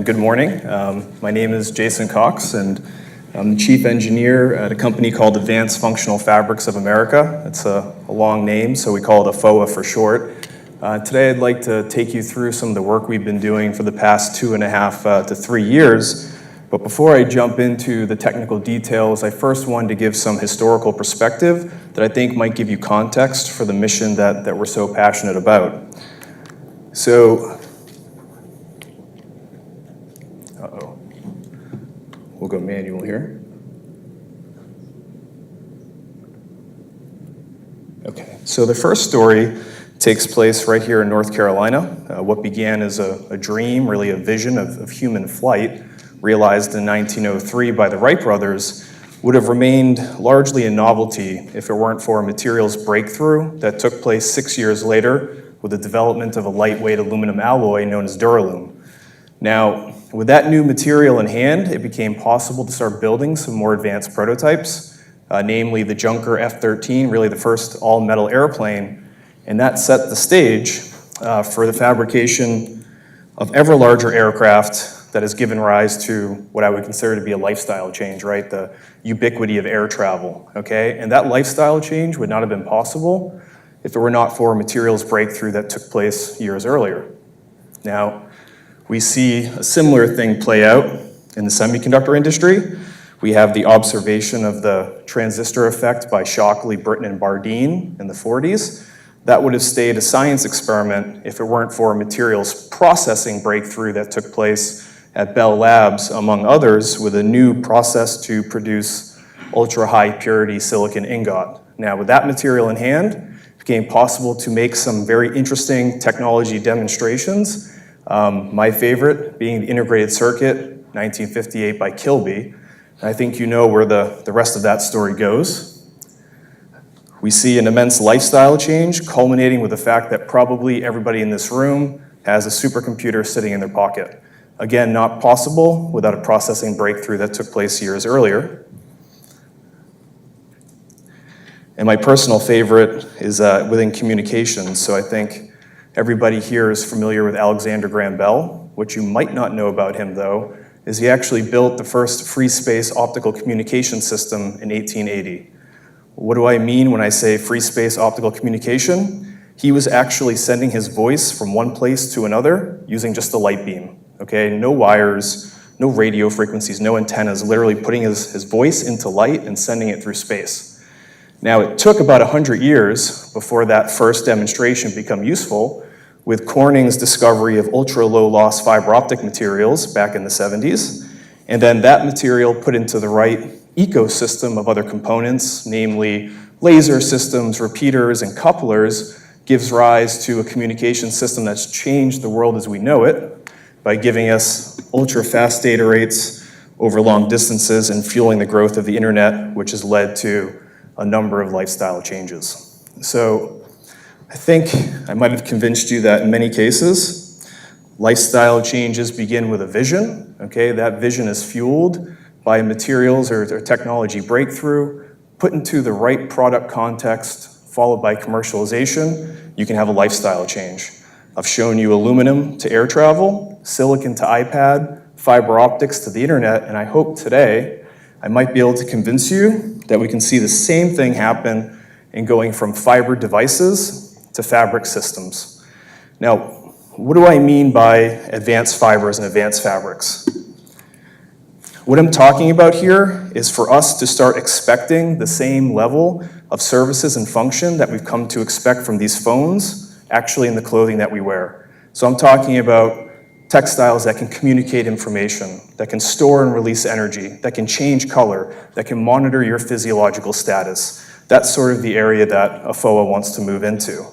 Good morning. My name is Jason Cox, and I'm the Chief Engineer at a company called Advanced Functional Fabrics of America. It's a long name, so we call it AFFOA for short. Today I'd like to take you through some of the work we've been doing for the past 2.5 to 3 years. But before I jump into the technical details, I first wanted to give some historical perspective that I think might give you context for the mission that we're so passionate about. So, we'll go manual here. Okay, so the first story takes place right here in North Carolina. What began as a dream, really a vision of human flight, realized in 1903 by the Wright brothers, would have remained largely a novelty if it weren't for a materials breakthrough that took place 6 years later with the development of a lightweight aluminum alloy known as Duralume. Now, with that new material in hand, it became possible to start building some more advanced prototypes, namely the Junker F-13, really the first all-metal airplane, and that set the stage for the fabrication of ever larger aircraft that has given rise to what I would consider to be a lifestyle change, right? The ubiquity of air travel, okay? And that lifestyle change would not have been possible if it were not for a materials breakthrough that took place years earlier. Now, we see a similar thing play out in the semiconductor industry. We have the observation of the transistor effect by Shockley, Britton, and Bardeen in the 40s. That would have stayed a science experiment if it weren't for a materials processing breakthrough that took place at Bell Labs, among others, with a new process to produce ultra-high purity silicon ingot. Now, with that material in hand, it became possible to make some very interesting technology demonstrations. My favorite being the integrated circuit, 1958 by Kilby. I think you know where the rest of that story goes. We see an immense lifestyle change culminating with the fact that probably everybody in this room has a supercomputer sitting in their pocket. Again, not possible without a processing breakthrough that took place years earlier. And my personal favorite is within communications, so I think everybody here is familiar with Alexander Graham Bell. What you might not know about him, though, is he actually built the first free space optical communication system in 1880. What do I mean when I say free space optical communication? He was actually sending his voice from one place to another using just a light beam, okay? No wires, no radio frequencies, no antennas, literally putting his voice into light and sending it through space. Now, it took about 100 years before that first demonstration became useful, with Corning's discovery of ultra-low loss fiber optic materials back in the 70s, and then that material put into the right ecosystem of other components, namely laser systems, repeaters, and couplers, gives rise to a communication system that's changed the world as we know it by giving us ultra-fast data rates over long distances and fueling the growth of the internet, which has led to a number of lifestyle changes. So I think I might have convinced you that in many cases, lifestyle changes begin with a vision, okay? That vision is fueled by materials or technology breakthrough, put into the right product context, followed by commercialization, you can have a lifestyle change. I've shown you aluminum to air travel, silicon to iPad, fiber optics to the internet, and I hope today I might be able to convince you that we can see the same thing happen in going from fiber devices to fabric systems. Now, what do I mean by advanced fibers and advanced fabrics? What I'm talking about here is for us to start expecting the same level of services and function that we've come to expect from these phones, actually in the clothing that we wear. So I'm talking about textiles that can communicate information, that can store and release energy, that can change color, that can monitor your physiological status. That's sort of the area that AFFOA wants to move into.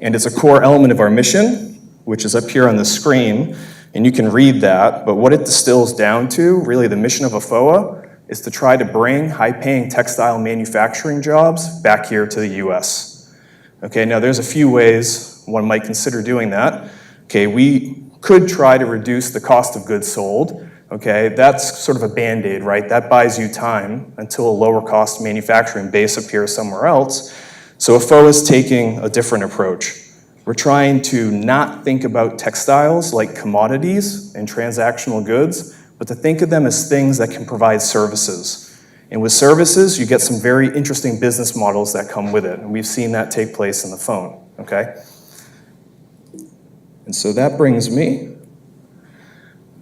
And it's a core element of our mission, which is up here on the screen, and you can read that, but what it distills down to, really the mission of AFFOA, is to try to bring high-paying textile manufacturing jobs back here to the US. Okay, now there's a few ways one might consider doing that. Okay, we could try to reduce the cost of goods sold. Okay, that's sort of a Band-Aid, right? That buys you time until a lower cost manufacturing base appears somewhere else. So AFFOA is taking a different approach. We're trying to not think about textiles like commodities and transactional goods, but to think of them as things that can provide services. And with services, you get some very interesting business models that come with it. And we've seen that take place in the phone, okay? And so that brings me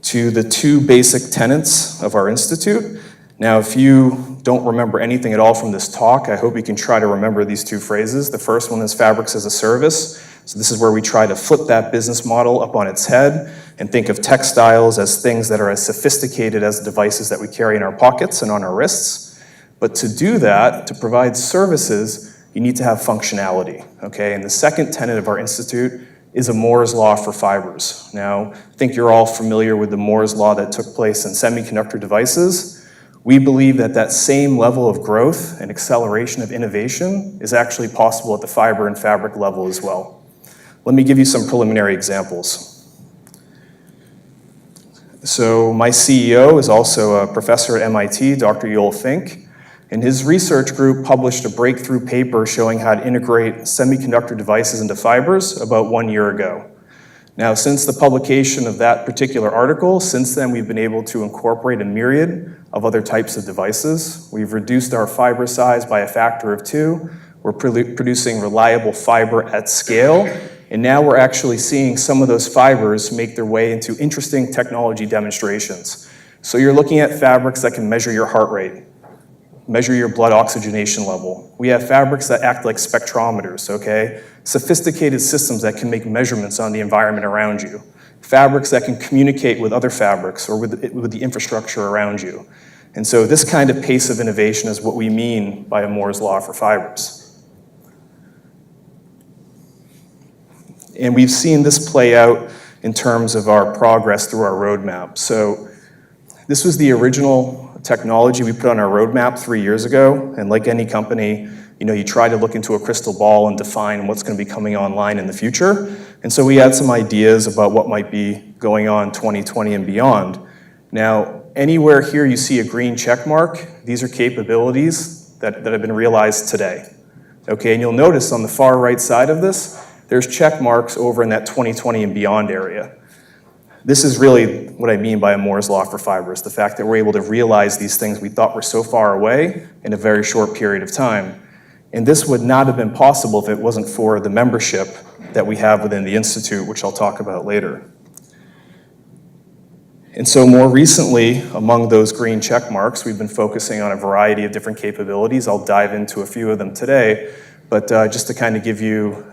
to the two basic tenets of our institute. Now, if you don't remember anything at all from this talk, I hope you can try to remember these two phrases. The first one is fabrics as a service. So this is where we try to flip that business model up on its head and think of textiles as things that are as sophisticated as the devices that we carry in our pockets and on our wrists. But to do that, to provide services, you need to have functionality, okay? And the second tenet of our institute is a Moore's law for fibers. Now, I think you're all familiar with the Moore's law that took place in semiconductor devices. We believe that that same level of growth and acceleration of innovation is actually possible at the fiber and fabric level as well. Let me give you some preliminary examples. So my CEO is also a professor at MIT, Dr. Yoel Fink, and his research group published a breakthrough paper showing how to integrate semiconductor devices into fibers about 1 year ago. Now, since the publication of that particular article, since then we've been able to incorporate a myriad of other types of devices. We've reduced our fiber size by a factor of 2. We're producing reliable fiber at scale. And now we're actually seeing some of those fibers make their way into interesting technology demonstrations. So you're looking at fabrics that can measure your heart rate, measure your blood oxygenation level. We have fabrics that act like spectrometers, okay? Sophisticated systems that can make measurements on the environment around you. Fabrics that can communicate with other fabrics or with the infrastructure around you. And so this kind of pace of innovation is what we mean by a Moore's law for fibers. And we've seen this play out in terms of our progress through our roadmap. So this was the original technology we put on our roadmap 3 years ago. And like any company, you try to look into a crystal ball and define what's going to be coming online in the future. And so we had some ideas about what might be going on 2020 and beyond. Now, anywhere here you see a green check mark, these are capabilities that have been realized today. Okay, and you'll notice on the far right side of this, there's check marks over in that 2020 and beyond area. This is really what I mean by a Moore's law for fibers, the fact that we're able to realize these things we thought were so far away in a very short period of time. And this would not have been possible if it wasn't for the membership that we have within the Institute, which I'll talk about later. And so more recently, among those green check marks, we've been focusing on a variety of different capabilities. I'll dive into a few of them today, but just to kind of give you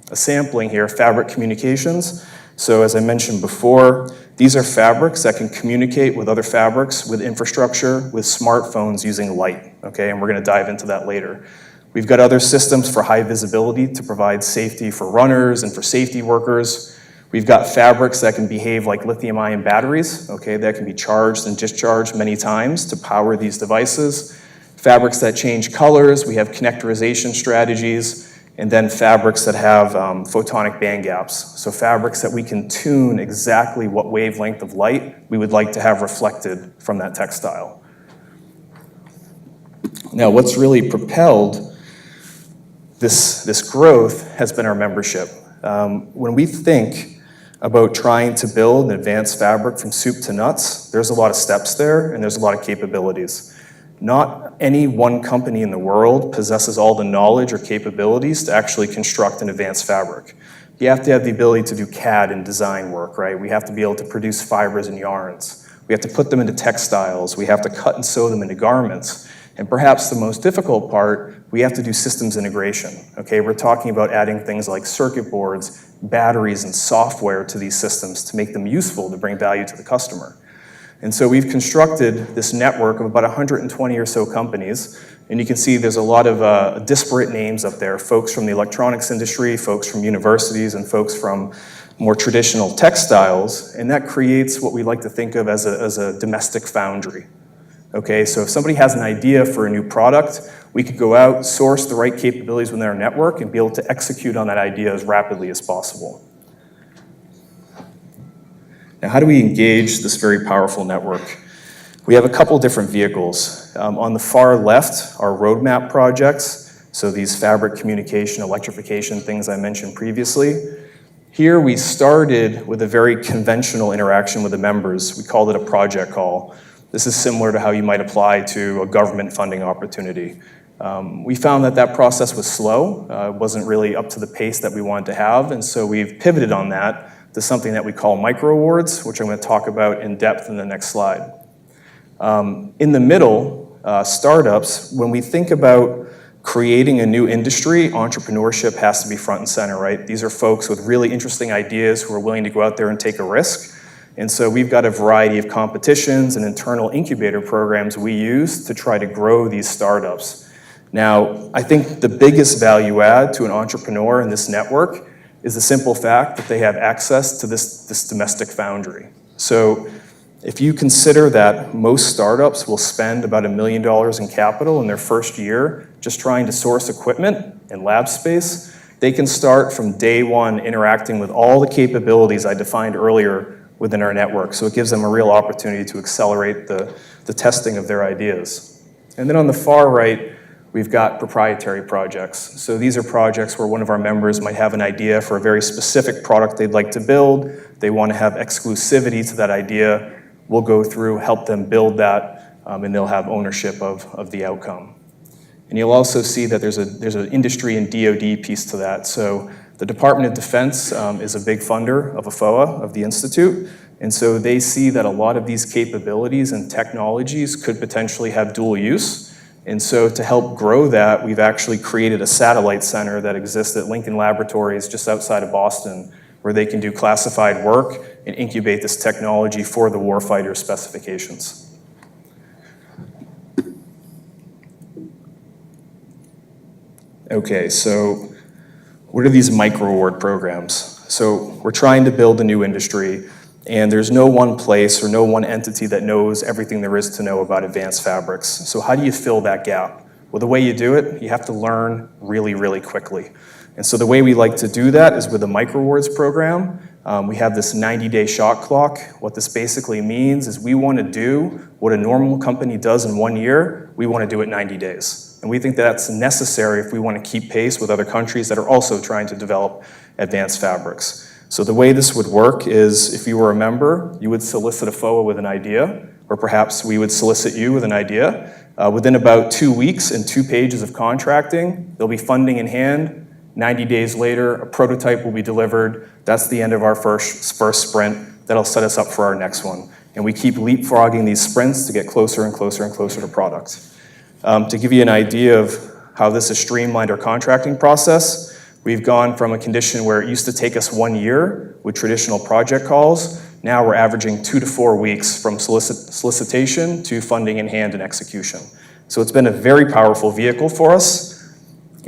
a sampling here, fabric communications. So as I mentioned before, these are fabrics that can communicate with other fabrics, with infrastructure, with smartphones using light, okay? And we're gonna dive into that later. We've got other systems for high visibility to provide safety for runners and for safety workers. We've got fabrics that can behave like lithium-ion batteries, okay, that can be charged and discharged many times to power these devices. Fabrics that change colors, we have connectorization strategies, and then fabrics that have photonic band gaps. So fabrics that we can tune exactly what wavelength of light we would like to have reflected from that textile. Now, what's really propelled this growth has been our membership. When we think about trying to build an advanced fabric from soup to nuts, there's a lot of steps there and there's a lot of capabilities. Not any one company in the world possesses all the knowledge or capabilities to actually construct an advanced fabric. You have to have the ability to do CAD and design work, right? We have to be able to produce fibers and yarns. We have to put them into textiles. We have to cut and sew them into garments. And perhaps the most difficult part, we have to do systems integration, okay? We're talking about adding things like circuit boards, batteries, and software to these systems to make them useful, to bring value to the customer. And so we've constructed this network of about 120 or so companies, and you can see there's a lot of disparate names up there, folks from the electronics industry, folks from universities, and folks from more traditional textiles, and that creates what we like to think of as a domestic foundry. Okay, so if somebody has an idea for a new product, we could go out, source the right capabilities within our network, and be able to execute on that idea as rapidly as possible. Now, how do we engage this very powerful network? We have a couple different vehicles. On the far left are roadmap projects. So these fabric communication, electrification things I mentioned previously. Here we started with a very conventional interaction with the members. We called it a project call. This is similar to how you might apply to a government funding opportunity. We found that that process was slow, wasn't really up to the pace that we wanted to have, and so we've pivoted on that to something that we call micro awards, which I'm going to talk about in depth in the next slide. In the middle, startups, when we think about creating a new industry, entrepreneurship has to be front and center, right? These are folks with really interesting ideas who are willing to go out there and take a risk. And so we've got a variety of competitions and internal incubator programs we use to try to grow these startups. Now, I think the biggest value add to an entrepreneur in this network is the simple fact that they have access to this domestic foundry. So if you consider that most startups will spend about $1 million in capital in their first year just trying to source equipment and lab space, they can start from day one interacting with all the capabilities I defined earlier within our network. So it gives them a real opportunity to accelerate the testing of their ideas. And then on the far right, we've got proprietary projects. So these are projects where one of our members might have an idea for a very specific product they'd like to build. They want to have exclusivity to that idea. We'll go through, help them build that, and they'll have ownership of the outcome. And you'll also see that there's an industry and DoD piece to that. So the Department of Defense is a big funder of AFFOA, of the Institute, and so they see that a lot of these capabilities and technologies could potentially have dual use. And so to help grow that, we've actually created a satellite center that exists at Lincoln Laboratories just outside of Boston, where they can do classified work and incubate this technology for the warfighter specifications. Okay, so what are these micro award programs? So we're trying to build a new industry, and there's no one place or no one entity that knows everything there is to know about advanced fabrics. So how do you fill that gap? Well, the way you do it, you have to learn really, really quickly. And so the way we like to do that is with a micro awards program. We have this 90-day shot clock. What this basically means is we want to do what a normal company does in 1 year, we want to do it in 90 days. And we think that's necessary if we want to keep pace with other countries that are also trying to develop advanced fabrics. So the way this would work is if you were a member, you would solicit AFFOA with an idea, or perhaps we would solicit you with an idea. Within about 2 weeks and 2 pages of contracting, there'll be funding in hand. 90 days later, a prototype will be delivered. That's the end of our first sprint. That'll set us up for our next one. And we keep leapfrogging these sprints to get closer and closer and closer to product. To give you an idea of how this has streamlined our contracting process, we've gone from a condition where it used to take us 1 year with traditional project calls. Now we're averaging 2 to 4 weeks from solicitation to funding in hand and execution. So it's been a very powerful vehicle for us.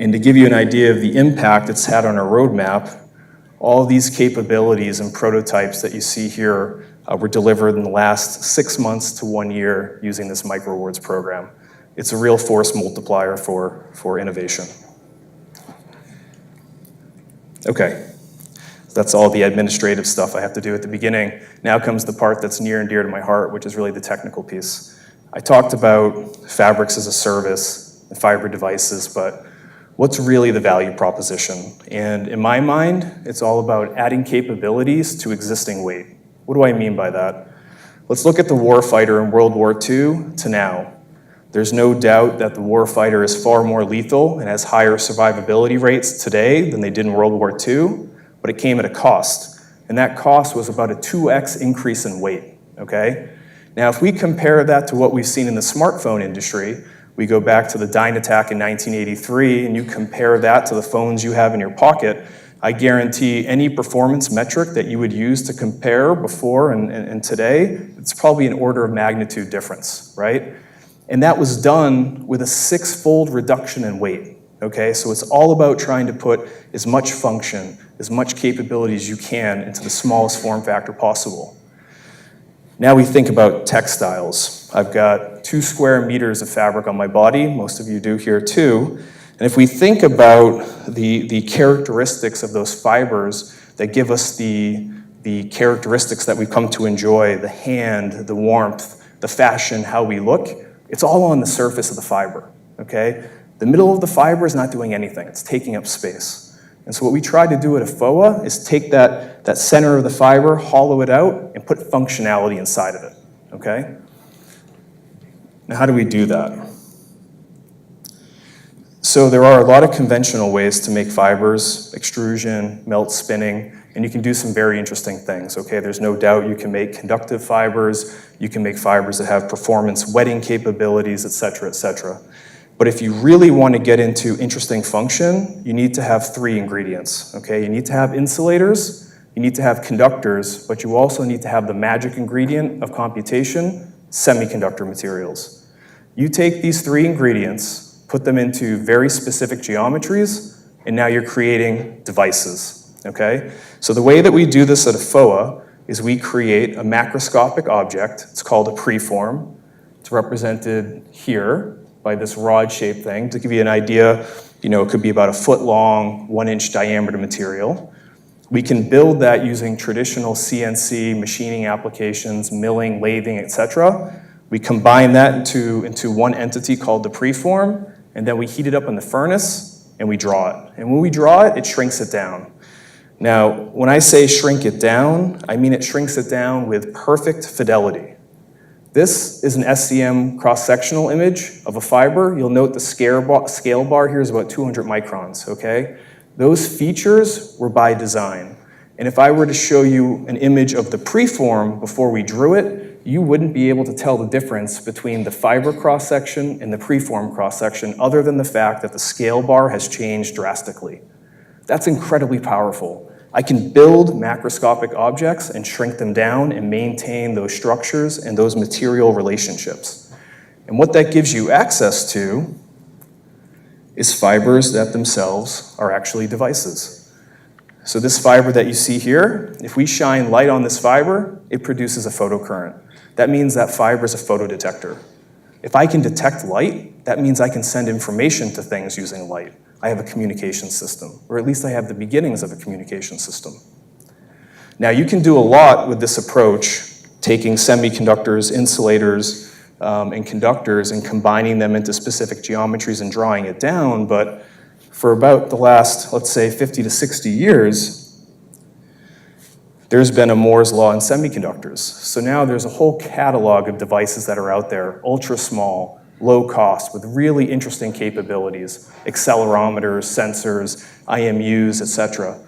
And to give you an idea of the impact it's had on our roadmap, all these capabilities and prototypes that you see here were delivered in the last 6 months to 1 year using this micro awards program. It's a real force multiplier for innovation. Okay, that's all the administrative stuff I have to do at the beginning. Now comes the part that's near and dear to my heart, which is really the technical piece. I talked about fabrics as a service and fiber devices, but what's really the value proposition? And in my mind, it's all about adding capabilities to existing weight. What do I mean by that? Let's look at the warfighter in World War II to now. There's no doubt that the warfighter is far more lethal and has higher survivability rates today than they did in World War II, but it came at a cost. And that cost was about a 2x increase in weight, okay? Now, if we compare that to what we've seen in the smartphone industry, we go back to the Dynatak in 1983, and you compare that to the phones you have in your pocket, I guarantee any performance metric that you would use to compare before and today, it's probably an order of magnitude difference, right? And that was done with a 6-fold reduction in weight, okay? So it's all about trying to put as much function, as much capability as you can into the smallest form factor possible. Now we think about textiles. I've got 2 square meters of fabric on my body. Most of you do here too. And if we think about the characteristics of those fibers that give us the characteristics that we've come to enjoy, the hand, the warmth, the fashion, how we look, it's all on the surface of the fiber, okay? The middle of the fiber is not doing anything. It's taking up space. And so what we try to do at AFFOA is take that center of the fiber, hollow it out, and put functionality inside of it, okay? Now, how do we do that? So there are a lot of conventional ways to make fibers, extrusion, melt spinning, and you can do some very interesting things, okay? There's no doubt you can make conductive fibers, you can make fibers that have performance wetting capabilities, et cetera, But if you really want to get into interesting function, you need to have 3 ingredients, okay? You need to have insulators, you need to have conductors, but you also need to have the magic ingredient of computation, semiconductor materials. You take these 3 ingredients, put them into very specific geometries, and now you're creating devices, okay? So the way that we do this at AFFOA is we create a macroscopic object. It's called a preform. It's represented here by this rod-shaped thing. To give you an idea, it could be about 1 foot long, 1 inch diameter material. We can build that using traditional CNC machining applications, milling, lathing, etc. We combine that into one entity called the preform, and then we heat it up in the furnace, and we draw it. And when we draw it, it shrinks it down. Now, when I say shrink it down, I mean it shrinks it down with perfect fidelity. This is an SCM cross-sectional image of a fiber. You'll note the scale bar here is about 200 microns, okay? Those features were by design. And if I were to show you an image of the preform before we drew it, you wouldn't be able to tell the difference between the fiber cross-section and the preform cross-section other than the fact that the scale bar has changed drastically. That's incredibly powerful. I can build macroscopic objects and shrink them down and maintain those structures and those material relationships. And what that gives you access to is fibers that themselves are actually devices. So this fiber that you see here, if we shine light on this fiber, it produces a photocurrent. That means that fiber is a photodetector. If I can detect light, that means I can send information to things using light. I have a communication system, or at least I have the beginnings of a communication system. Now, you can do a lot with this approach, taking semiconductors, insulators, and conductors and combining them into specific geometries and drawing it down, but for about the last, let's say, 50 to 60 years, there's been a Moore's law in semiconductors. So now there's a whole catalog of devices that are out there, ultra small, low cost, with really interesting capabilities, accelerometers, sensors, IMUs, etc.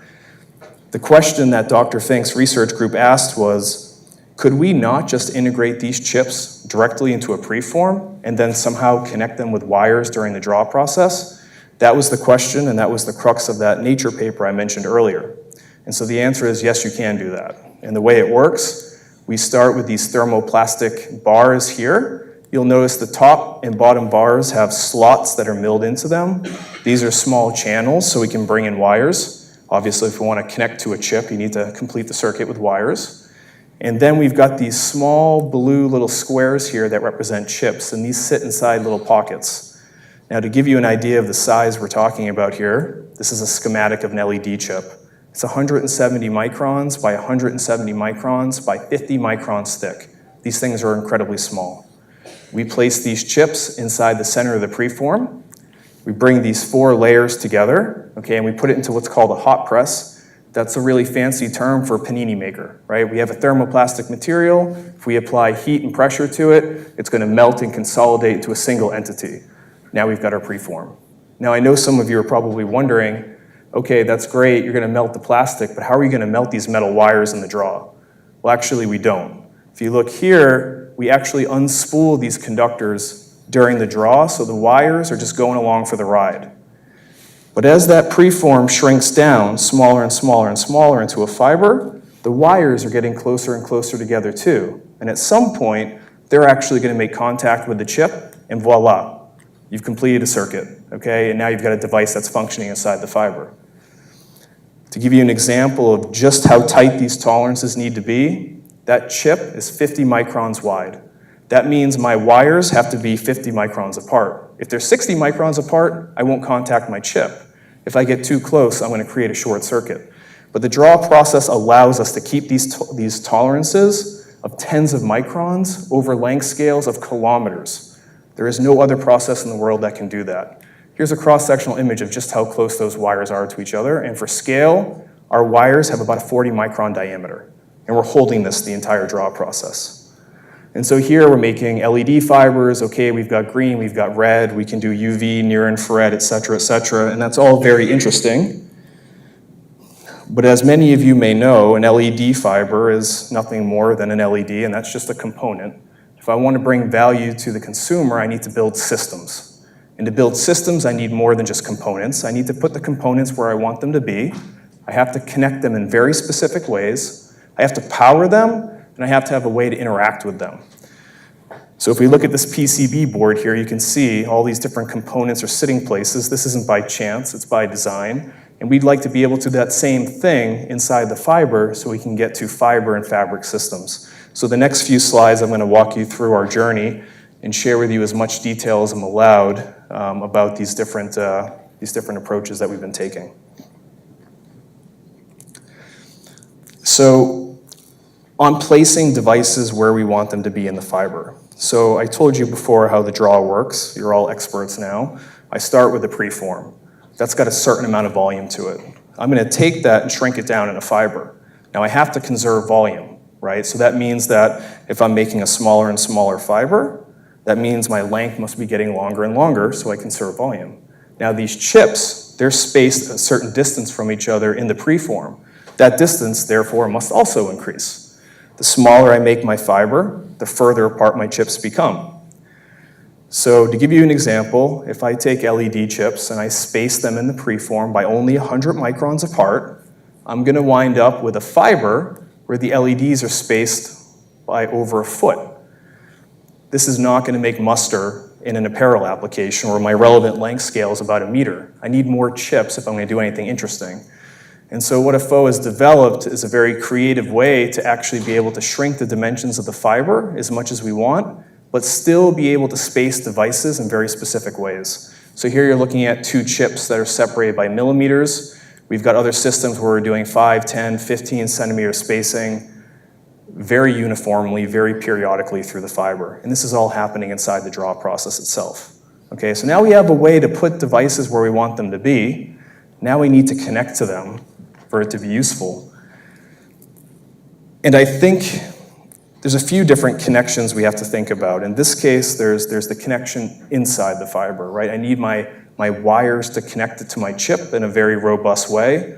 The question that Dr. Fink's research group asked was, could we not just integrate these chips directly into a preform and then somehow connect them with wires during the draw process? That was the question, and that was the crux of that Nature paper I mentioned earlier. And so the answer is yes, you can do that. And the way it works, we start with these thermoplastic bars here. You'll notice the top and bottom bars have slots that are milled into them. These are small channels, so we can bring in wires. Obviously, if we want to connect to a chip, you need to complete the circuit with wires. And then we've got these small blue little squares here that represent chips, and these sit inside little pockets. Now, to give you an idea of the size we're talking about here, this is a schematic of an LED chip. It's 170 microns by 170 microns by 50 microns thick. These things are incredibly small. We place these chips inside the center of the preform. We bring these 4 layers together, okay, and we put it into what's called a hot press. That's a really fancy term for a panini maker, right? We have a thermoplastic material. If we apply heat and pressure to it, it's going to melt and consolidate into a single entity. Now we've got our preform. Now I know some of you are probably wondering, okay, that's great, you're going to melt the plastic, but how are you going to melt these metal wires in the draw? Well, actually, we don't. If you look here, we actually unspool these conductors during the draw, so the wires are just going along for the ride. But as that preform shrinks down smaller and smaller and smaller into a fiber, the wires are getting closer and closer together too. And at some point, they're actually going to make contact with the chip, and voila, you've completed a circuit, okay? And now you've got a device that's functioning inside the fiber. To give you an example of just how tight these tolerances need to be, that chip is 50 microns wide. That means my wires have to be 50 microns apart. If they're 60 microns apart, I won't contact my chip. If I get too close, I'm going to create a short circuit. But the draw process allows us to keep these tolerances of tens of microns over length scales of kilometers. There is no other process in the world that can do that. here's a cross-sectional image of just how close those wires are to each other. And for scale, our wires have about a 40 micron diameter. And we're holding this the entire draw process. And so here we're making LED fibers. Okay, we've got green, we've got red, we can do UV, near infrared, et cetera, and that's all very interesting. But as many of you may know, an LED fiber is nothing more than an LED, and that's just a component. If I want to bring value to the consumer, I need to build systems. And to build systems, I need more than just components. I need to put the components where I want them to be. I have to connect them in very specific ways. I have to power them, and I have to have a way to interact with them. So if we look at this PCB board here, you can see all these different components are sitting places. This isn't by chance, it's by design. And we'd like to be able to do that same thing inside the fiber so we can get to fiber and fabric systems. So the next few slides, I'm going to walk you through our journey and share with you as much detail as I'm allowed about these different approaches that we've been taking. So on placing devices where we want them to be in the fiber. So I told you before how the draw works. You're all experts now. I start with a preform. That's got a certain amount of volume to it. I'm going to take that and shrink it down in a fiber. Now I have to conserve volume, right? So that means that if I'm making a smaller and smaller fiber, that means my length must be getting longer and longer so I conserve volume. Now these chips, they're spaced a certain distance from each other in the preform. That distance, therefore, must also increase. The smaller I make my fiber, the further apart my chips become. So to give you an example, if I take LED chips and I space them in the preform by only 100 microns apart, I'm going to wind up with a fiber where the LEDs are spaced by over a foot. This is not going to make muster in an apparel application where my relevant length scale is about 1 meter. I need more chips if I'm going to do anything interesting. And so what AFFOA has developed is a very creative way to actually be able to shrink the dimensions of the fiber as much as we want, but still be able to space devices in very specific ways. So here you're looking at 2 chips that are separated by millimeters. We've got other systems where we're doing 5, 10, 15 centimeter spacing very uniformly, very periodically through the fiber. And this is all happening inside the draw process itself. Okay, so now we have a way to put devices where we want them to be. Now we need to connect to them for it to be useful. And I think there's a few different connections we have to think about. In this case, there's the connection inside the fiber, right? I need my wires to connect it to my chip in a very robust way,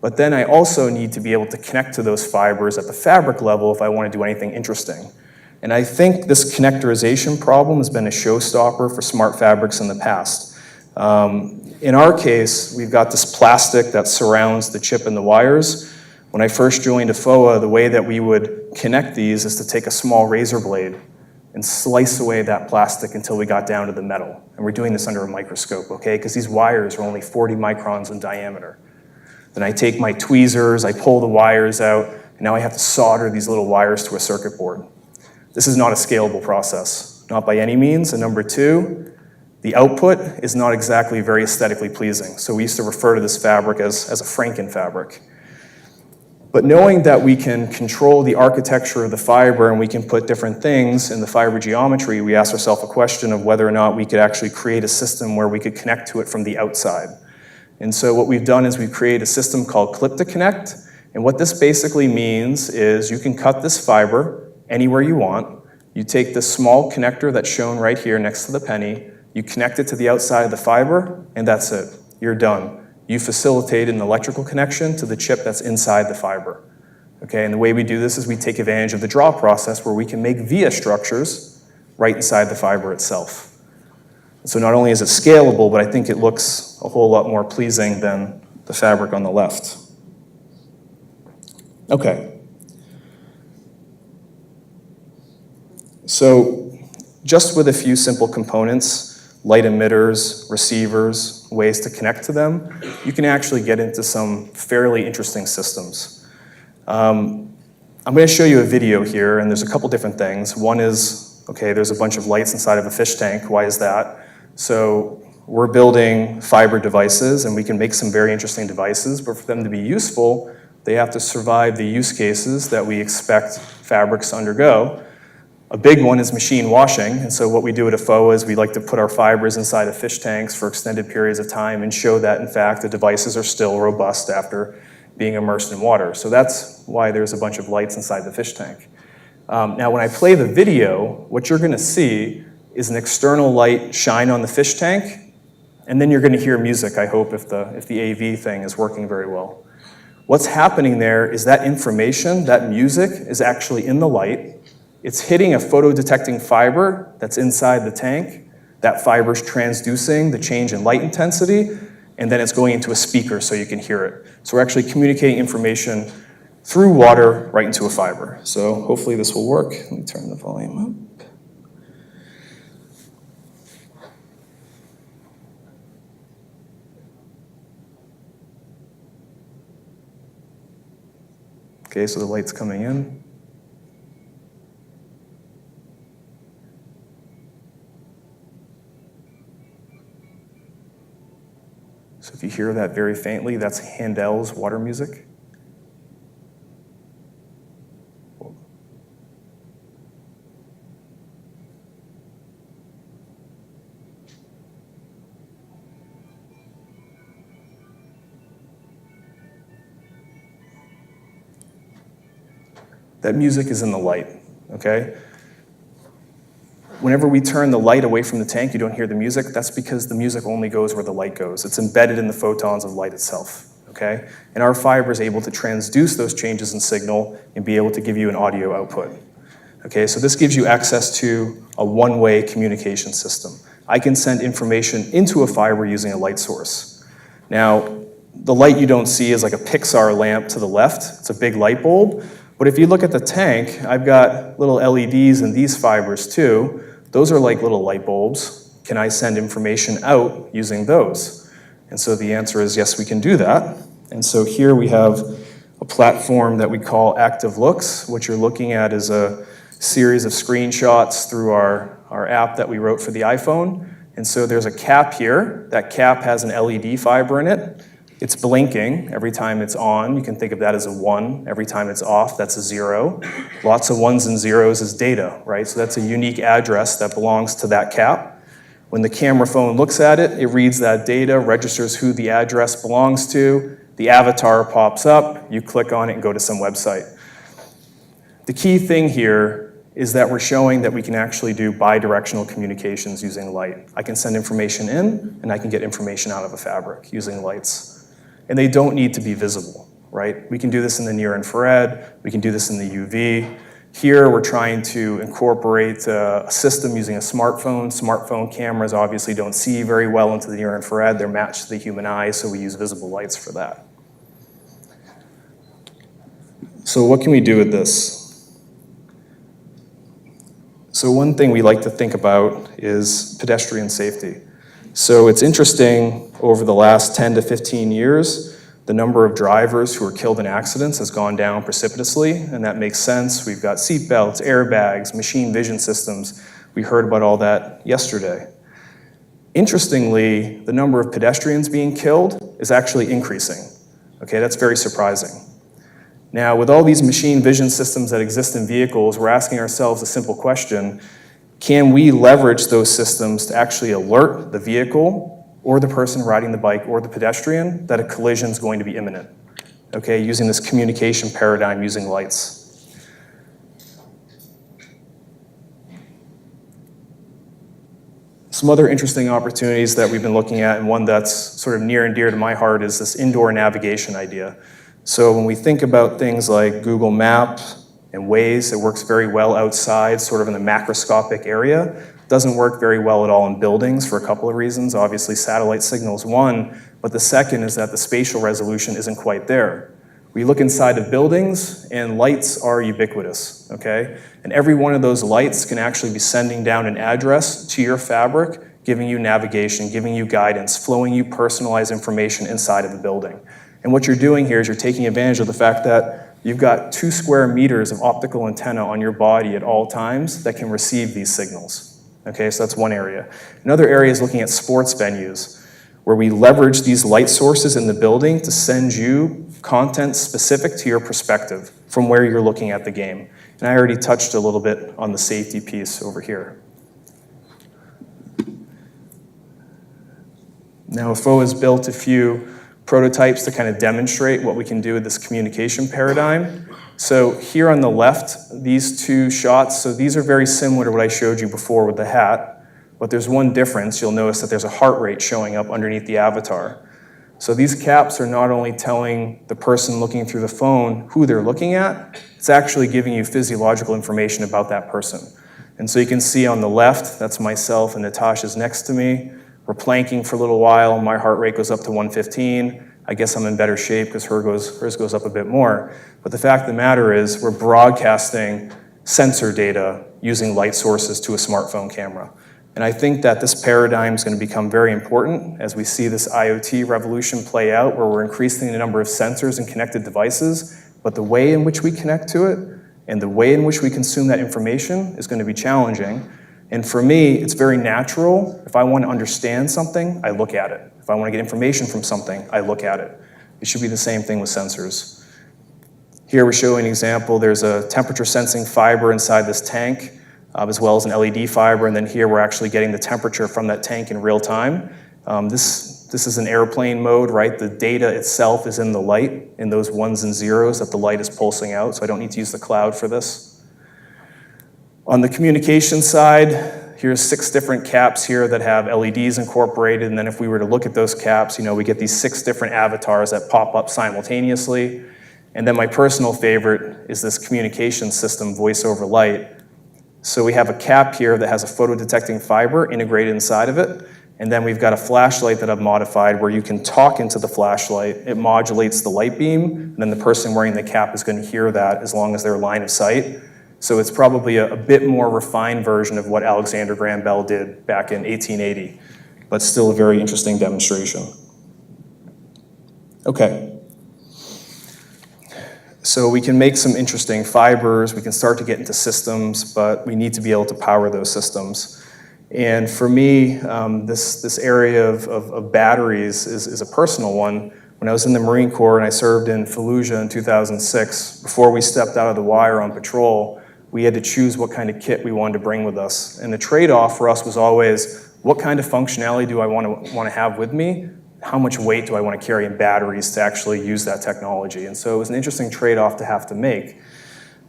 but then I also need to be able to connect to those fibers at the fabric level if I want to do anything interesting. And I think this connectorization problem has been a showstopper for smart fabrics in the past. In our case, we've got this plastic that surrounds the chip and the wires. When I first joined AFFOA, the way that we would connect these is to take a small razor blade and slice away that plastic until we got down to the metal. And we're doing this under a microscope, okay? Because these wires are only 40 microns in diameter. Then I take my tweezers, I pull the wires out, and now I have to solder these little wires to a circuit board. This is not a scalable process, not by any means. And number 2, the output is not exactly very aesthetically pleasing. So we used to refer to this fabric as a Franken fabric. But knowing that we can control the architecture of the fiber and we can put different things in the fiber geometry, we asked ourselves a question of whether or not we could actually create a system where we could connect to it from the outside. And so what we've done is we've created a system called Clip to Connect. And what this basically means is you can cut this fiber anywhere you want. You take this small connector that's shown right here next to the penny, you connect it to the outside of the fiber, and that's it. You're done. You facilitate an electrical connection to the chip that's inside the fiber. Okay, and the way we do this is we take advantage of the draw process where we can make via structures right inside the fiber itself. So not only is it scalable, but I think it looks a whole lot more pleasing than the fabric on the left. Okay. So just with a few simple components, light emitters, receivers, ways to connect to them, you can actually get into some fairly interesting systems. I'm going to show you a video here, and there's a couple different things. One is, okay, there's a bunch of lights inside of a fish tank. Why is that? So we're building fiber devices, and we can make some very interesting devices, but for them to be useful, they have to survive the use cases that we expect fabrics to undergo. A big one is machine washing, and so what we do at AFFOA is we like to put our fibers inside of fish tanks for extended periods of time and show that, in fact, the devices are still robust after being immersed in water. So that's why there's a bunch of lights inside the fish tank. Now, when I play the video, what you're gonna see is an external light shine on the fish tank, and then you're gonna hear music, I hope, if the AV thing is working very well. What's happening there is that information, that music, is actually in the light. It's hitting a photo-detecting fiber that's inside the tank. That fiber's transducing the change in light intensity, and then it's going into a speaker so you can hear it. So we're actually communicating information through water right into a fiber. So hopefully this will work. Let me turn the volume up. Okay, so the light's coming in. So if you hear that very faintly, that's Handel's water music. That music is in the light, okay? Whenever we turn the light away from the tank, you don't hear the music. That's because the music only goes where the light goes. It's embedded in the photons of light itself, okay? And our fiber is able to transduce those changes in signal and be able to give you an audio output. Okay, so this gives you access to a one-way communication system. I can send information into a fiber using a light source. Now, the light you don't see is like a Pixar lamp to the left. It's a big light bulb. But if you look at the tank, I've got little LEDs in these fibers too. Those are like little light bulbs. Can I send information out using those? And so the answer is yes, we can do that. And so here we have a platform that we call Active Looks. What you're looking at is a series of screenshots through our app that we wrote for the iPhone. And so there's a cap here. That cap has an LED fiber in it. It's blinking every time it's on. You can think of that as a 1. Every time it's off, that's a 0. Lots of 1s and 0s is data, right? So that's a unique address that belongs to that cap. When the camera phone looks at it, it reads that data, registers who the address belongs to. The avatar pops up. You click on it and go to some website. The key thing here is that we're showing that we can actually do bidirectional communications using light. I can send information in, and I can get information out of a fabric using lights. And they don't need to be visible, right? We can do this in the near infrared, we can do this in the UV. Here, we're trying to incorporate a system using a smartphone. Smartphone cameras obviously don't see very well into the near infrared. They're matched to the human eye, so we use visible lights for that. So what can we do with this? So one thing we like to think about is pedestrian safety. So it's interesting, over the last 10 to 15 years, the number of drivers who are killed in accidents has gone down precipitously, and that makes sense. We've got seat belts, airbags, machine vision systems. We heard about all that yesterday. Interestingly, the number of pedestrians being killed is actually increasing. Okay, that's very surprising. Now, with all these machine vision systems that exist in vehicles, we're asking ourselves a simple question. Can we leverage those systems to actually alert the vehicle or the person riding the bike or the pedestrian that a collision is going to be imminent? Okay, using this communication paradigm using lights. Some other interesting opportunities that we've been looking at, and one that's sort of near and dear to my heart, is this indoor navigation idea. So when we think about things like Google Maps and Waze, it works very well outside, sort of in the macroscopic area. Doesn't work very well at all in buildings for a couple of reasons. Obviously, satellite signal is one, but the second is that the spatial resolution isn't quite there. We look inside of buildings, and lights are ubiquitous, okay? And every one of those lights can actually be sending down an address to your fabric, giving you navigation, giving you guidance, flowing you personalized information inside of the building. And what you're doing here is you're taking advantage of the fact that you've got 2 square meters of optical antenna on your body at all times that can receive these signals. Okay, so that's one area. Another area is looking at sports venues, where we leverage these light sources in the building to send you content specific to your perspective. from where you're looking at the game. And I already touched a little bit on the safety piece over here. Now, AFFOA has built a few prototypes to kind of demonstrate what we can do with this communication paradigm. So here on the left, these two shots, so these are very similar to what I showed you before with the hat, but there's one difference. You'll notice that there's a heart rate showing up underneath the avatar. So these caps are not only telling the person looking through the phone who they're looking at, it's actually giving you physiological information about that person. And so you can see on the left, that's myself and Natasha's next to me. We're planking for a little while. My heart rate goes up to 115. I guess I'm in better shape because hers goes up a bit more. But the fact of the matter is we're broadcasting sensor data using light sources to a smartphone camera. And I think that this paradigm is going to become very important as we see this IoT revolution play out, where we're increasing the number of sensors and connected devices, but the way in which we connect to it and the way in which we consume that information is going to be challenging. And for me, it's very natural. If I want to understand something, I look at it. If I want to get information from something, I look at it. It should be the same thing with sensors. Here we're showing an example. There's a temperature sensing fiber inside this tank, as well as an LED fiber, and then here we're actually getting the temperature from that tank in real time. This is an airplane mode, right? The data itself is in the light, in those ones and zeros that the light is pulsing out, so I don't need to use the cloud for this. On the communication side, here's 6 different caps here that have LEDs incorporated, and then if we were to look at those caps, we get these 6 different avatars that pop up simultaneously. And then my personal favorite is this communication system, voice over light. So we have a cap here that has a photo-detecting fiber integrated inside of it, and then we've got a flashlight that I've modified where you can talk into the flashlight. It modulates the light beam, and then the person wearing the cap is going to hear that as long as they're line of sight. So it's probably a bit more refined version of what Alexander Graham Bell did back in 1880, but still a very interesting demonstration. Okay. So we can make some interesting fibers, we can start to get into systems, but we need to be able to power those systems. And for me, this area of batteries is a personal one. When I was in the Marine Corps and I served in Fallujah in 2006, before we stepped out of the wire on patrol, we had to choose what kind of kit we wanted to bring with us. And the trade-off for us was always, what kind of functionality do I want to have with me? How much weight do I want to carry in batteries to actually use that technology? And so it was an interesting trade-off to have to make.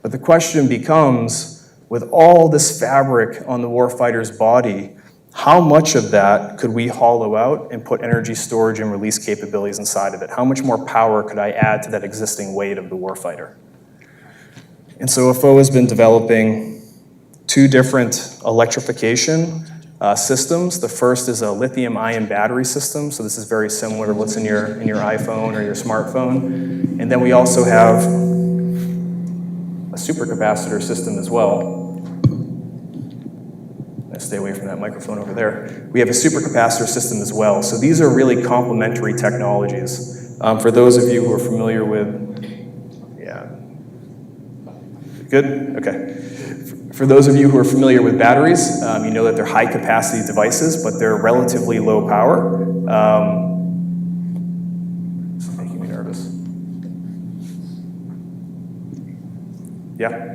But the question becomes, with all this fabric on the warfighter's body, how much of that could we hollow out and put energy storage and release capabilities inside of it? How much more power could I add to that existing weight of the warfighter? And so AFFOA has been developing 2 different electrification systems. The first is a lithium-ion battery system, so this is very similar to what's in your iPhone or your smartphone. And then we also have a supercapacitor system as well. Stay away from that microphone over there. We have a supercapacitor system as well. So these are really complementary technologies. For those of you who are familiar with, good? Okay. For those of you who are familiar with batteries, you know that they're high capacity devices, but they're relatively low power. It's making me nervous. Yeah.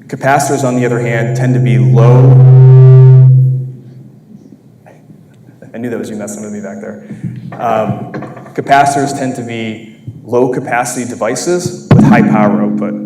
Capacitors, on the other hand, tend to be low. I knew that was you messing with me back there. Capacitors tend to be low capacity devices with high power output.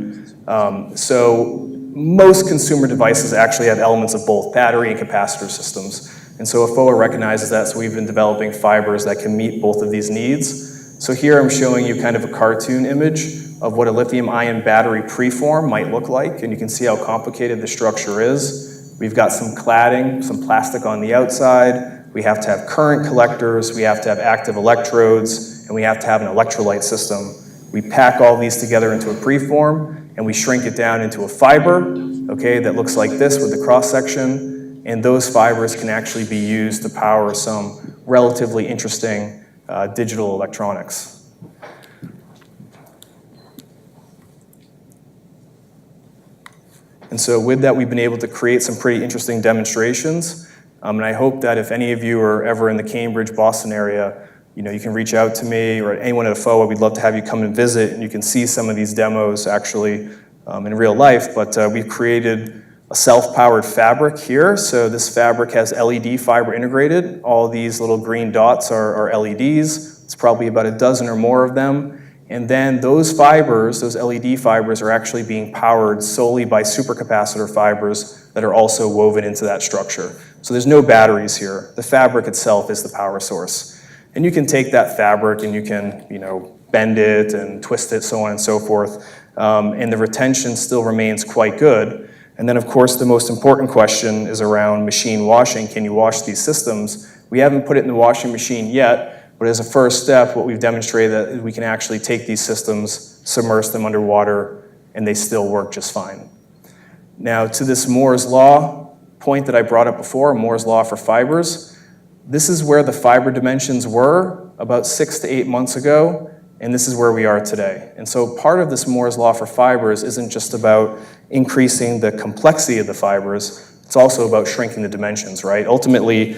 So most consumer devices actually have elements of both battery and capacitor systems. And so AFFOA recognizes that, so we've been developing fibers that can meet both of these needs. So here I'm showing you kind of a cartoon image of what a lithium-ion battery preform might look like, and you can see how complicated the structure is. We've got some cladding, some plastic on the outside. We have to have current collectors, we have to have active electrodes, and we have to have an electrolyte system. We pack all these together into a preform, and we shrink it down into a fiber, okay, that looks like this with the cross-section, and those fibers can actually be used to power some relatively interesting digital electronics. And so with that, we've been able to create some pretty interesting demonstrations. And I hope that if any of you are ever in the Cambridge, Boston area, you can reach out to me or anyone at AFFOA. We'd love to have you come and visit, and you can see some of these demos actually in real life. But we've created a self-powered fabric here. So this fabric has LED fiber integrated. All these little green dots are LEDs. It's probably about a dozen or more of them. And then those fibers, those LED fibers, are actually being powered solely by supercapacitor fibers that are also woven into that structure. So there's no batteries here. The fabric itself is the power source. And you can take that fabric and you can, bend it and twist it, so on and so forth. And the retention still remains quite good. And then, of course, the most important question is around machine washing. Can you wash these systems? We haven't put it in the washing machine yet, but as a first step, what we've demonstrated that we can actually take these systems, submerge them underwater, and they still work just fine. Now, to this Moore's Law point that I brought up before, Moore's Law for fibers, this is where the fiber dimensions were about 6 to 8 months ago, and this is where we are today. And so part of this Moore's Law for fibers isn't just about increasing the complexity of the fibers, it's also about shrinking the dimensions, right? Ultimately,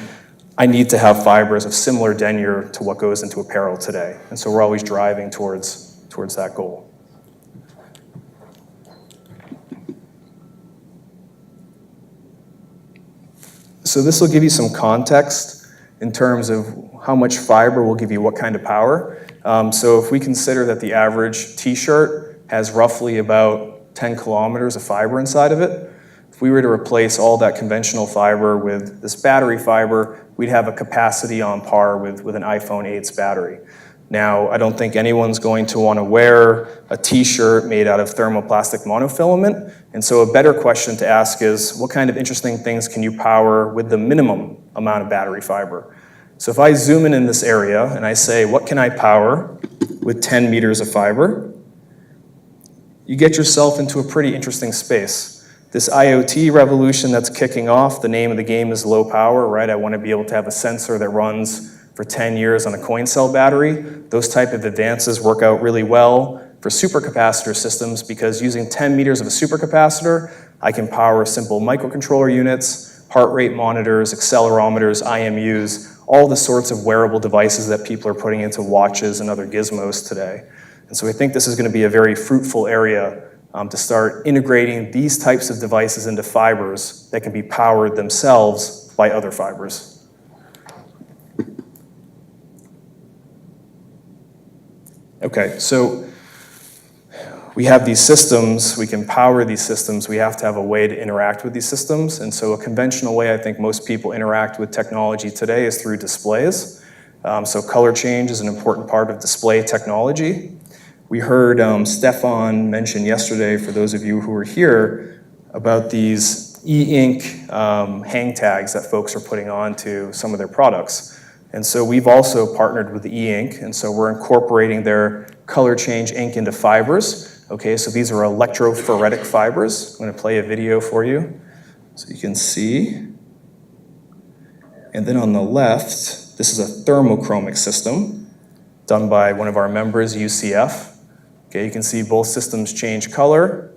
I need to have fibers of similar denier to what goes into apparel today. And so we're always driving towards that goal. So this will give you some context in terms of how much fiber will give you what kind of power. So if we consider that the average t-shirt has roughly about 10 kilometers of fiber inside of it, if we were to replace all that conventional fiber with this battery fiber, we'd have a capacity on par with an iPhone 8's battery. Now, I don't think anyone's going to want to wear a t-shirt made out of thermoplastic monofilament, and so a better question to ask is, what kind of interesting things can you power with the minimum amount of battery fiber? So if I zoom in this area and I say, what can I power with 10 meters of fiber? You get yourself into a pretty interesting space. This IoT revolution that's kicking off, the name of the game is low power, right? I want to be able to have a sensor that runs for 10 years on a coin cell battery. Those type of advances work out really well for supercapacitor systems because using 10 meters of a supercapacitor, I can power simple microcontroller units, heart rate monitors, accelerometers, IMUs, all the sorts of wearable devices that people are putting into watches and other gizmos today. And so I think this is going to be a very fruitful area to start integrating these types of devices into fibers that can be powered themselves by other fibers. Okay, so we have these systems, we can power these systems, we have to have a way to interact with these systems, and so a conventional way I think most people interact with technology today is through displays. So color change is an important part of display technology. We heard Stefan mention yesterday, for those of you who were here, about these e-ink hang tags that folks are putting onto some of their products. And so we've also partnered with the e-ink, and so we're incorporating their color change ink into fibers. Okay, so these are electrophoretic fibers. I'm going to play a video for you so you can see. And then on the left, this is a thermochromic system done by one of our members, UCF. Okay, you can see both systems change color,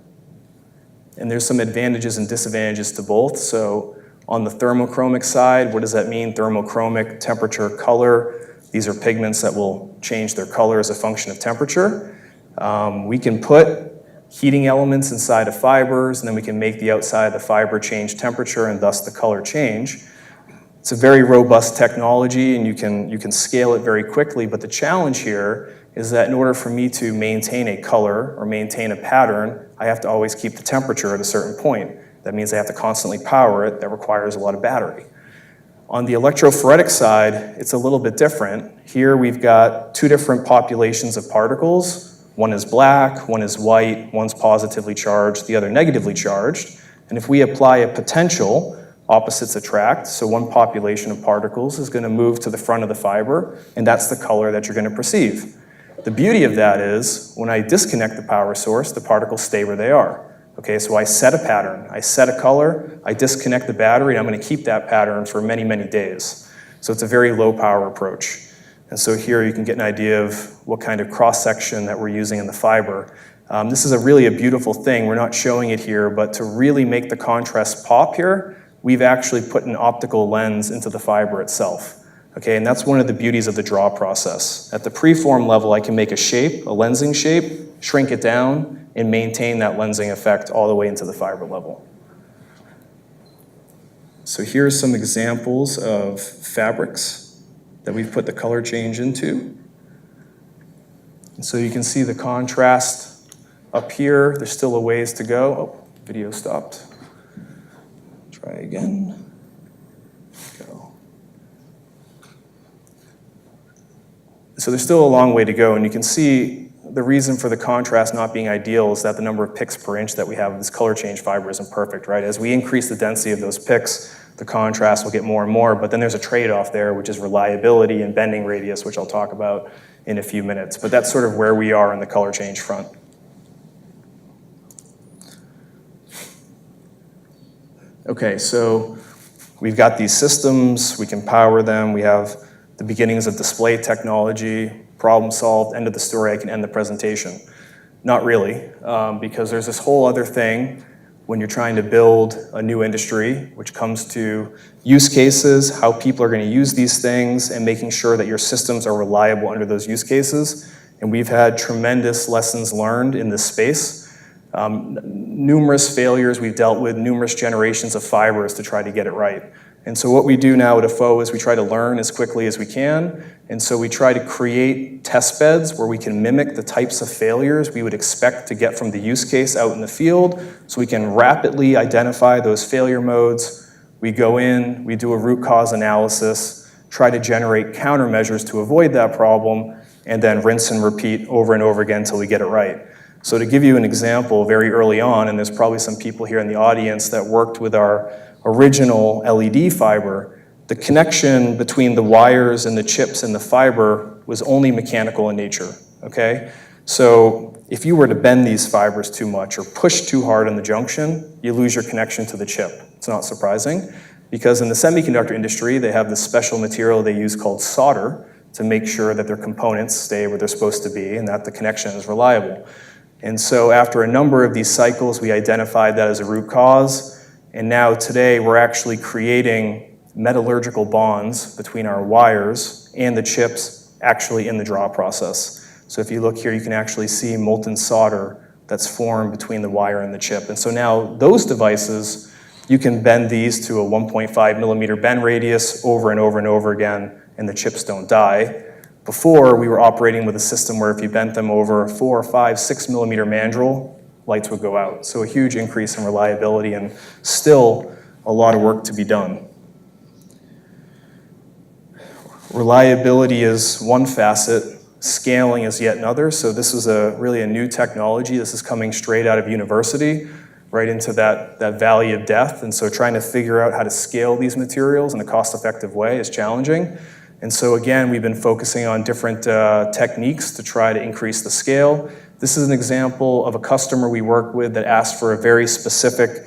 and there's some advantages and disadvantages to both. So on the thermochromic side, what does that mean? Thermochromic, temperature, color. These are pigments that will change their color as a function of temperature. We can put heating elements inside of fibers, and then we can make the outside of the fiber change temperature and thus the color change. It's a very robust technology, and you can scale it very quickly, but the challenge here is that in order for me to maintain a color or maintain a pattern, I have to always keep the temperature at a certain point. That means I have to constantly power it. That requires a lot of battery. On the electrophoretic side, it's a little bit different. Here we've got two different populations of particles. One is black, one is white, one's positively charged, the other negatively charged. And if we apply a potential, opposites attract, so one population of particles is going to move to the front of the fiber, and that's the color that you're going to perceive. The beauty of that is, when I disconnect the power source, the particles stay where they are. Okay, so I set a pattern, I set a color, I disconnect the battery, and I'm going to keep that pattern for many, many days. So it's a very low power approach. And so here you can get an idea of what kind of cross-section that we're using in the fiber. This is a beautiful thing. We're not showing it here, but to really make the contrast pop here, we've actually put an optical lens into the fiber itself. Okay, and that's one of the beauties of the draw process. At the preform level, I can make a shape, a lensing shape, shrink it down, and maintain that lensing effect all the way into the fiber level. So here's some examples of fabrics that we've put the color change into. And so you can see the contrast up here. There's still a ways to go. Oh, video stopped. Try again. Go. So there's still a long way to go, and you can see the reason for the contrast not being ideal is that the number of picks per inch that we have of this color change fiber isn't perfect, right? As we increase the density of those picks, the contrast will get more and more, but then there's a trade-off there, which is reliability and bending radius, which I'll talk about in a few minutes. But that's sort of where we are in the color change front. Okay, so we've got these systems, we can power them, we have the beginnings of display technology, problem solved, end of the story, I can end the presentation. Not really, because there's this whole other thing when you're trying to build a new industry, which comes to use cases, how people are going to use these things, and making sure that your systems are reliable under those use cases. And we've had tremendous lessons learned in this space. Numerous failures we've dealt with, numerous generations of fibers to try to get it right. And so what we do now at AFFOA is we try to learn as quickly as we can, and so we try to create test beds where we can mimic the types of failures we would expect to get from the use case out in the field, so we can rapidly identify those failure modes. We go in, we do a root cause analysis, try to generate countermeasures to avoid that problem, and then rinse and repeat over and over again until we get it right. So to give you an example, very early on, and there's probably some people here in the audience that worked with our original LED fiber, the connection between the wires and the chips and the fiber was only mechanical in nature, okay? So if you were to bend these fibers too much or push too hard on the junction, you lose your connection to the chip. It's not surprising, because in the semiconductor industry, they have this special material they use called solder to make sure that their components stay where they're supposed to be and that the connection is reliable. And so after a number of these cycles, we identified that as a root cause. And now today, we're actually creating metallurgical bonds between our wires and the chips actually in the draw process. So if you look here, you can actually see molten solder that's formed between the wire and the chip. And so now those devices, you can bend these to a 1.5 millimeter bend radius over and over and over again, and the chips don't die. Before, we were operating with a system where if you bent them over 4, 5, 6 millimeter mandrel, lights would go out. So a huge increase in reliability and still a lot of work to be done. Reliability is one facet, scaling is yet another. So this is really a new technology. This is coming straight out of university, right into that valley of death. And so trying to figure out how to scale these materials in a cost-effective way is challenging. And so again, we've been focusing on different techniques to try to increase the scale. This is an example of a customer we work with that asked for a very specific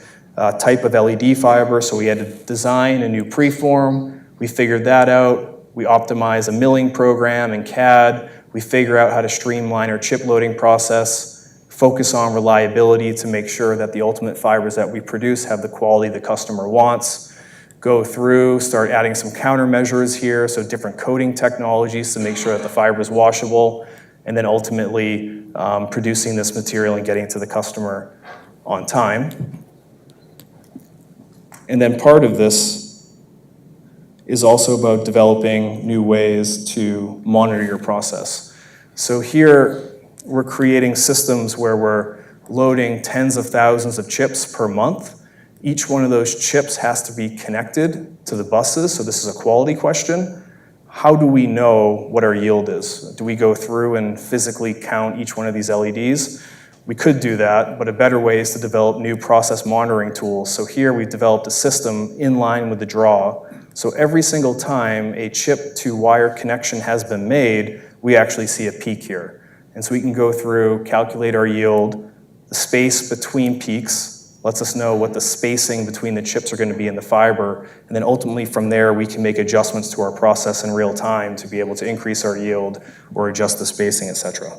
type of LED fiber, so we had to design a new preform. We figured that out. We optimized a milling program in CAD. We figure out how to streamline our chip loading process, focus on reliability to make sure that the ultimate fibers that we produce have the quality the customer wants. Go through, start adding some countermeasures here, so different coating technologies to make sure that the fiber is washable, and then ultimately producing this material and getting it to the customer on time. And then part of this is also about developing new ways to monitor your process. So here we're creating systems where we're loading tens of thousands of chips per month. Each one of those chips has to be connected to the buses, so this is a quality question. How do we know what our yield is? Do we go through and physically count each one of these LEDs? We could do that, but a better way is to develop new process monitoring tools. So here we've developed a system in line with the draw. So every single time a chip to wire connection has been made, we actually see a peak here. And so we can go through, calculate our yield, the space between peaks, lets us know what the spacing between the chips are going to be in the fiber, and then ultimately from there we can make adjustments to our process in real time to be able to increase our yield or adjust the spacing, etc.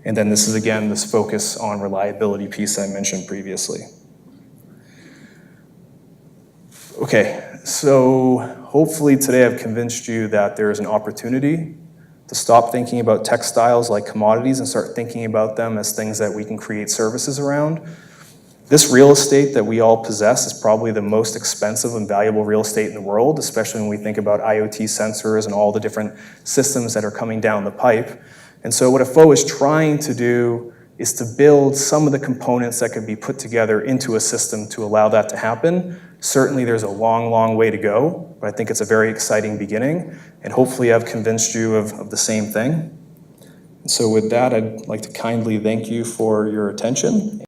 And then this is again this focus on reliability piece I mentioned previously. Okay, so hopefully today I've convinced you that there is an opportunity to stop thinking about textiles like commodities and start thinking about them as things that we can create services around. This real estate that we all possess is probably the most expensive and valuable real estate in the world, especially when we think about IoT sensors and all the different systems that are coming down the pipe. And so what AFFOA is trying to do is to build some of the components that could be put together into a system to allow that to happen. Certainly there's a long, long way to go, but I think it's a very exciting beginning, and hopefully I've convinced you of the same thing. And so with that, I'd like to kindly thank you for your attention.